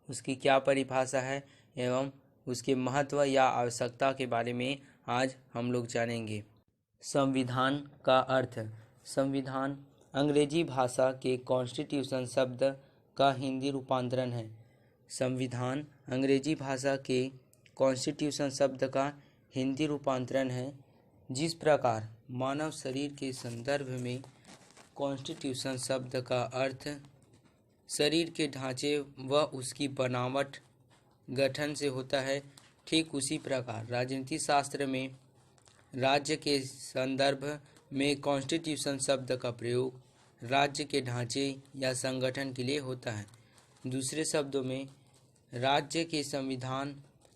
उसकी क्या परिभाषा है एवं उसके महत्व या आवश्यकता के बारे में आज हम लोग जानेंगे। संविधान का अर्थ। संविधान अंग्रेजी भाषा के कॉन्स्टिट्यूशन शब्द का हिंदी रूपांतरण है। संविधान अंग्रेजी भाषा के कॉन्स्टिट्यूशन शब्द का हिंदी रूपांतरण है। जिस प्रकार मानव शरीर के संदर्भ में कॉन्स्टिट्यूशन शब्द का अर्थ शरीर के ढांचे व उसकी बनावट गठन से होता है, ठीक उसी प्रकार राजनीति शास्त्र में राज्य के संदर्भ में कॉन्स्टिट्यूशन शब्द का प्रयोग राज्य के ढांचे या संगठन के लिए होता है। दूसरे शब्दों में राज्य के संविधान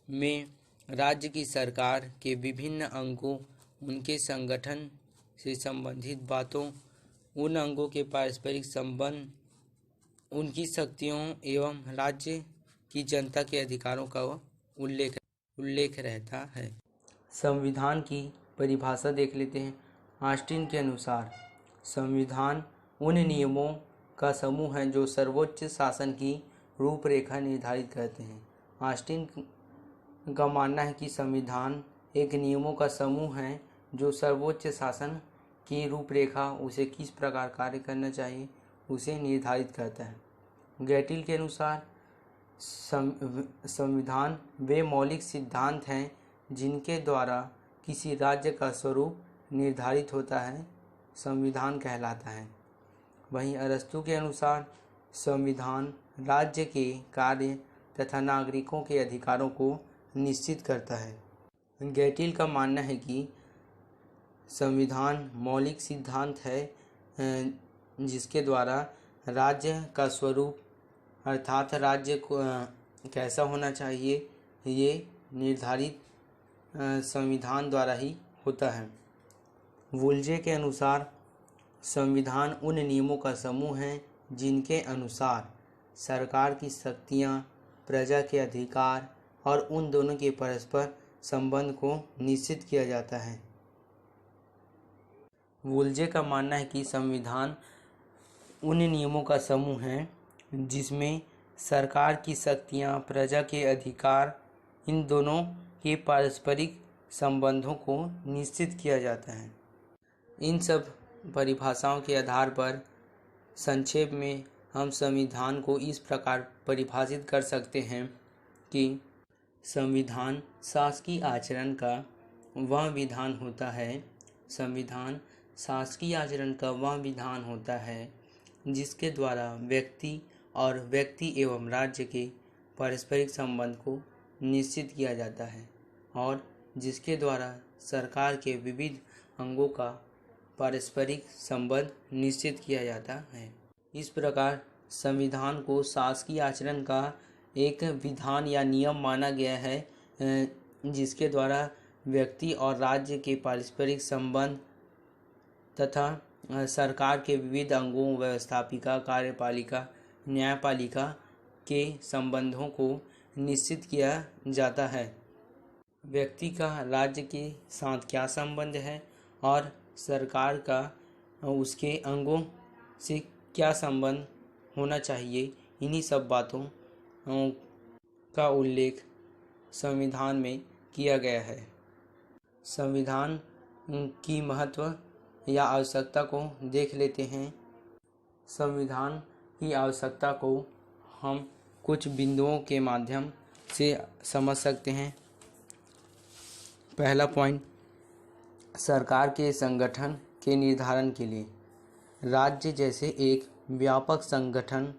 में राज्य की सरकार के विभिन्न अंगों, उनके संगठन से संबंधित बातों, उन अंगों के पारस्परिक संबंध, उनकी शक्तियों एवं राज्य की जनता के अधिकारों का उल्लेख रहता है। संविधान की परिभाषा देख लेते हैं। ऑस्टिन के अनुसार संविधान उन नियमों का समूह है जो सर्वोच्च शासन की रूपरेखा निर्धारित करते हैं। ऑस्टिन का मानना है कि संविधान एक नियमों का समूह है जो सर्वोच्च शासन की रूपरेखा, उसे किस प्रकार कार्य करना चाहिए, उसे निर्धारित करता है। गैटिल के अनुसार संविधान वे मौलिक सिद्धांत हैं जिनके द्वारा किसी राज्य का स्वरूप निर्धारित होता है, संविधान कहलाता है। वहीं अरस्तू के अनुसार संविधान राज्य के कार्य तथा नागरिकों के अधिकारों को निश्चित करता है। गैटिल का मानना है कि संविधान मौलिक सिद्धांत है जिसके द्वारा राज्य का स्वरूप अर्थात राज्य को कैसा होना चाहिए ये निर्धारित संविधान द्वारा ही होता है। वुल्जे के अनुसार संविधान उन नियमों का समूह है जिनके अनुसार सरकार की शक्तियाँ, प्रजा के अधिकार और उन दोनों के परस्पर संबंध को निश्चित किया जाता है। वुल्जे का मानना है कि संविधान उन नियमों का समूह है जिसमें सरकार की शक्तियाँ, प्रजा के अधिकार, इन दोनों के पारस्परिक संबंधों को निश्चित किया जाता है। इन सब परिभाषाओं के आधार पर संक्षेप में हम संविधान को इस प्रकार परिभाषित कर सकते हैं कि संविधान शासकीय आचरण का वह विधान होता है। संविधान शासकीय आचरण का वह विधान होता है जिसके द्वारा व्यक्ति एवं राज्य के पारस्परिक संबंध को निश्चित किया जाता है और जिसके द्वारा सरकार के विविध अंगों का पारस्परिक संबंध निश्चित किया जाता है। इस प्रकार संविधान को शासकीय आचरण का एक विधान या नियम माना गया है जिसके द्वारा व्यक्ति और राज्य के पारस्परिक संबंध तथा सरकार के विविध अंगों, व्यवस्थापिका, कार्यपालिका, न्यायपालिका के संबंधों को निश्चित किया जाता है। व्यक्ति का राज्य के साथ क्या संबंध है और सरकार का उसके अंगों से क्या संबंध होना चाहिए, इन्हीं सब बातों का उल्लेख संविधान में किया गया है। संविधान की महत्व या आवश्यकता को देख लेते हैं। संविधान की आवश्यकता को हम कुछ बिंदुओं के माध्यम से समझ सकते हैं। पहला पॉइंट, सरकार के संगठन के निर्धारण के लिए राज्य जैसे एक व्यापक संगठन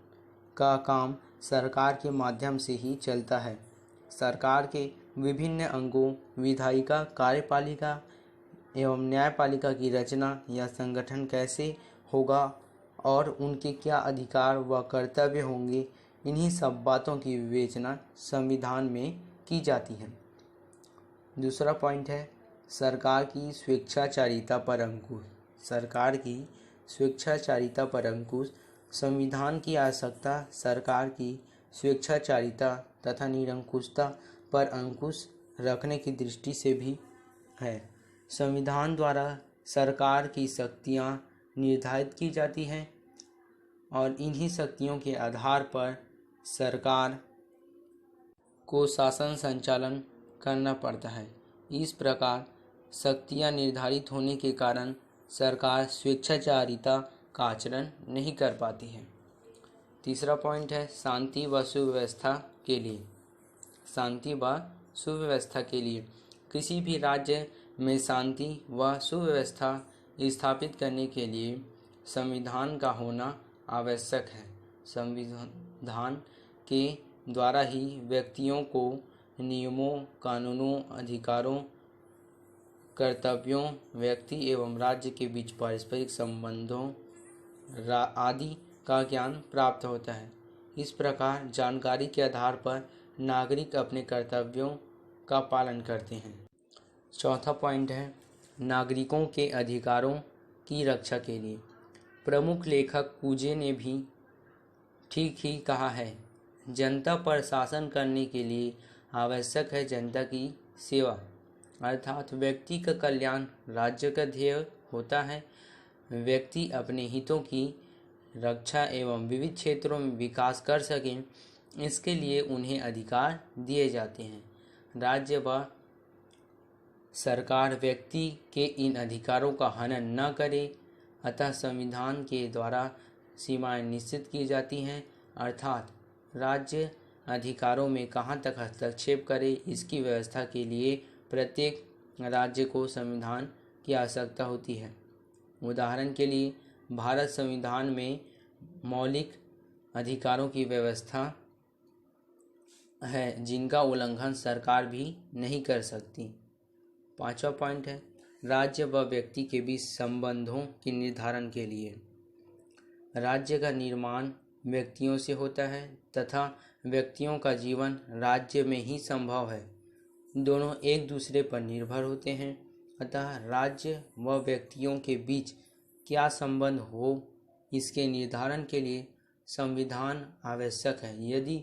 का काम सरकार के माध्यम से ही चलता है। सरकार के विभिन्न अंगों, विधायिका, कार्यपालिका एवं न्यायपालिका की रचना या संगठन कैसे होगा और उनके क्या अधिकार व कर्तव्य होंगे, इन्हीं सब बातों की विवेचना संविधान में की जाती है। दूसरा पॉइंट है सरकार की स्वेच्छाचारिता पर अंकुश। सरकार की स्वेच्छाचारिता पर अंकुश। संविधान की आवश्यकता सरकार की स्वेच्छाचारिता तथा निरंकुशता पर अंकुश रखने की दृष्टि से भी है। संविधान द्वारा सरकार की शक्तियाँ निर्धारित की जाती हैं और इन्हीं शक्तियों के आधार पर सरकार को शासन संचालन करना पड़ता है। इस प्रकार शक्तियाँ निर्धारित होने के कारण सरकार स्वेच्छाचारिता का आचरण नहीं कर पाती है। तीसरा पॉइंट है शांति व सुव्यवस्था के लिए। शांति व सुव्यवस्था के लिए किसी भी राज्य में शांति व सुव्यवस्था स्थापित करने के लिए संविधान का होना आवश्यक है। संविधान के द्वारा ही व्यक्तियों को नियमों, कानूनों, अधिकारों, कर्तव्यों, व्यक्ति एवं राज्य के बीच पारस्परिक संबंधों आदि का ज्ञान प्राप्त होता है। इस प्रकार जानकारी के आधार पर नागरिक अपने कर्तव्यों का पालन करते हैं। चौथा पॉइंट है नागरिकों के अधिकारों की रक्षा के लिए। प्रमुख लेखक कूजे ने भी ठीक ही कहा है, जनता पर शासन करने के लिए आवश्यक है जनता की सेवा, अर्थात व्यक्ति का कल्याण राज्य का ध्येय होता है। व्यक्ति अपने हितों की रक्षा एवं विविध क्षेत्रों में विकास कर सकें, इसके लिए उन्हें अधिकार दिए जाते हैं। राज्य व सरकार व्यक्ति के इन अधिकारों का हनन न करे, अतः संविधान के द्वारा सीमाएं निश्चित की जाती हैं, अर्थात राज्य अधिकारों में कहाँ तक हस्तक्षेप करे, इसकी व्यवस्था के लिए प्रत्येक राज्य को संविधान की आवश्यकता होती है। उदाहरण के लिए भारत संविधान में मौलिक अधिकारों की व्यवस्था है, जिनका उल्लंघन सरकार भी नहीं कर सकती। पांचवा पॉइंट है राज्य व व्यक्ति के बीच संबंधों के निर्धारण के लिए। राज्य का निर्माण व्यक्तियों से होता है तथा व्यक्तियों का जीवन राज्य में ही संभव है। दोनों एक दूसरे पर निर्भर होते हैं, अतः राज्य व व्यक्तियों के बीच क्या संबंध हो, इसके निर्धारण के लिए संविधान आवश्यक है। यदि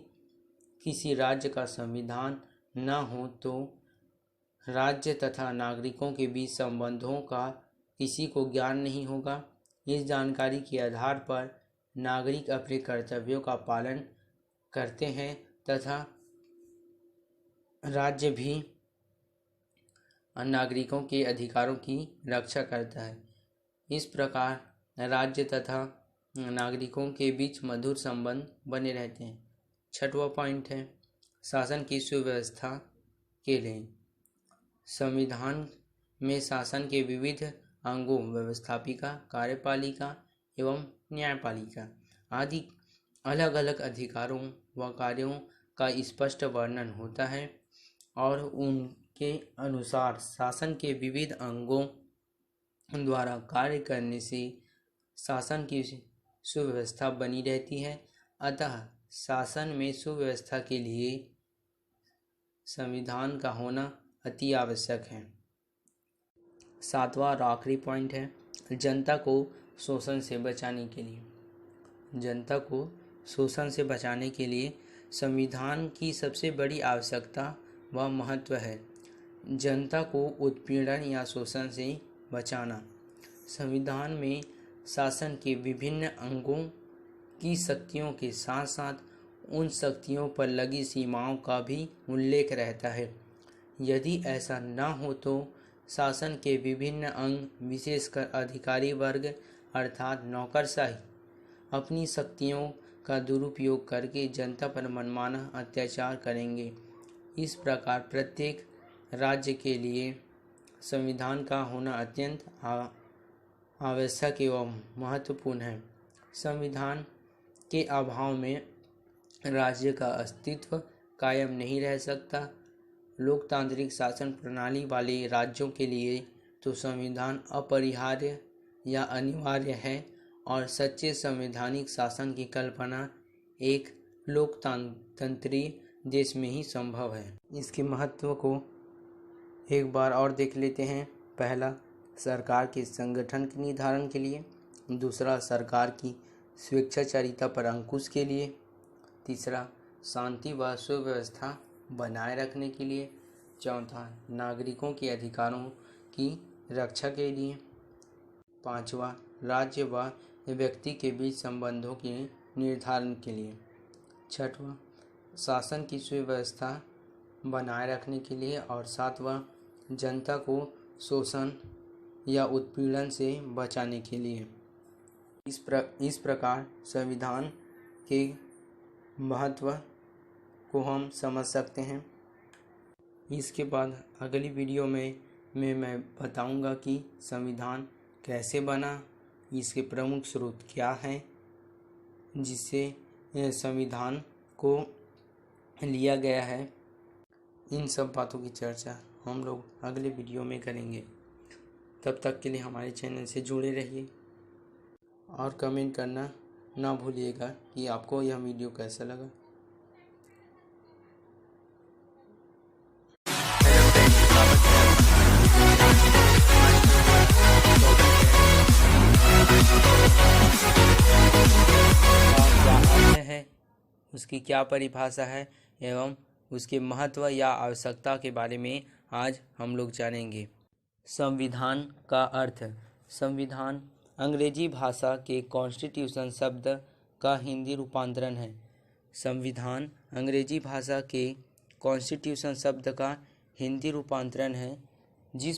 किसी राज्य का संविधान न हो तो राज्य तथा नागरिकों के बीच संबंधों का किसी को ज्ञान नहीं होगा। इस जानकारी के आधार पर नागरिक अपने कर्तव्यों का पालन करते हैं तथा राज्य भी नागरिकों के अधिकारों की रक्षा करता है। इस प्रकार राज्य तथा नागरिकों के बीच मधुर संबंध बने रहते हैं। छठवां पॉइंट है शासन की सुव्यवस्था के लिए। संविधान में शासन के विविध अंगों व्यवस्थापिका, कार्यपालिका एवं न्यायपालिका आदि अलग अलग अधिकारों व कार्यों का स्पष्ट वर्णन होता है और उनके अनुसार शासन के विविध अंगों द्वारा कार्य करने से शासन की सुव्यवस्था बनी रहती है। अतः शासन में सुव्यवस्था के लिए संविधान का होना अति आवश्यक है। सातवां और आखिरी पॉइंट है जनता को शोषण से बचाने के लिए। जनता को शोषण से बचाने के लिए संविधान की सबसे बड़ी आवश्यकता व महत्व है जनता को उत्पीड़न या शोषण से बचाना। संविधान में शासन के विभिन्न अंगों की शक्तियों के साथ साथ उन शक्तियों पर लगी सीमाओं का भी उल्लेख रहता है। यदि ऐसा न हो तो शासन के विभिन्न अंग विशेषकर अधिकारी वर्ग अर्थात नौकरशाही अपनी शक्तियों का दुरुपयोग करके जनता पर मनमाना अत्याचार करेंगे। इस प्रकार प्रत्येक राज्य के लिए संविधान का होना अत्यंत आवश्यक एवं महत्वपूर्ण है। संविधान के अभाव में राज्य का अस्तित्व कायम नहीं रह सकता। लोकतांत्रिक शासन प्रणाली वाले राज्यों के लिए तो संविधान अपरिहार्य या अनिवार्य है और सच्चे संवैधानिक शासन की कल्पना एक लोकतंत्रीय देश में ही संभव है। इसके महत्व को एक बार और देख लेते हैं। पहला, सरकार के संगठन के निर्धारण के लिए। दूसरा, सरकार की स्वेच्छाचारिता पर अंकुश के लिए। तीसरा, शांति व सुव्यवस्था बनाए रखने के लिए। चौथा, नागरिकों के अधिकारों की रक्षा के लिए। पांचवा, राज्य व व्यक्ति के बीच संबंधों के निर्धारण के लिए। छठवां, शासन की सुव्यवस्था बनाए रखने के लिए और सातवां जनता को शोषण या उत्पीड़न से बचाने के लिए। इस प्रकार संविधान के महत्व को हम समझ सकते हैं। इसके बाद अगली वीडियो में मैं बताऊंगा कि संविधान कैसे बना, इसके प्रमुख स्रोत क्या हैं जिससे संविधान को लिया गया है। इन सब बातों की चर्चा हम लोग अगले वीडियो में करेंगे। तब तक के लिए हमारे चैनल से जुड़े रहिए और कमेंट करना ना भूलिएगा कि आपको यह वीडियो कैसा लगा। उसकी क्या परिभाषा है एवं उसके महत्व या आवश्यकता के बारे में आज हम लोग जानेंगे। संविधान का अर्थ। संविधान अंग्रेजी भाषा के कॉन्स्टिट्यूशन शब्द का हिंदी रूपांतरण है। संविधान अंग्रेजी भाषा के कॉन्स्टिट्यूशन शब्द का हिंदी रूपांतरण है जिस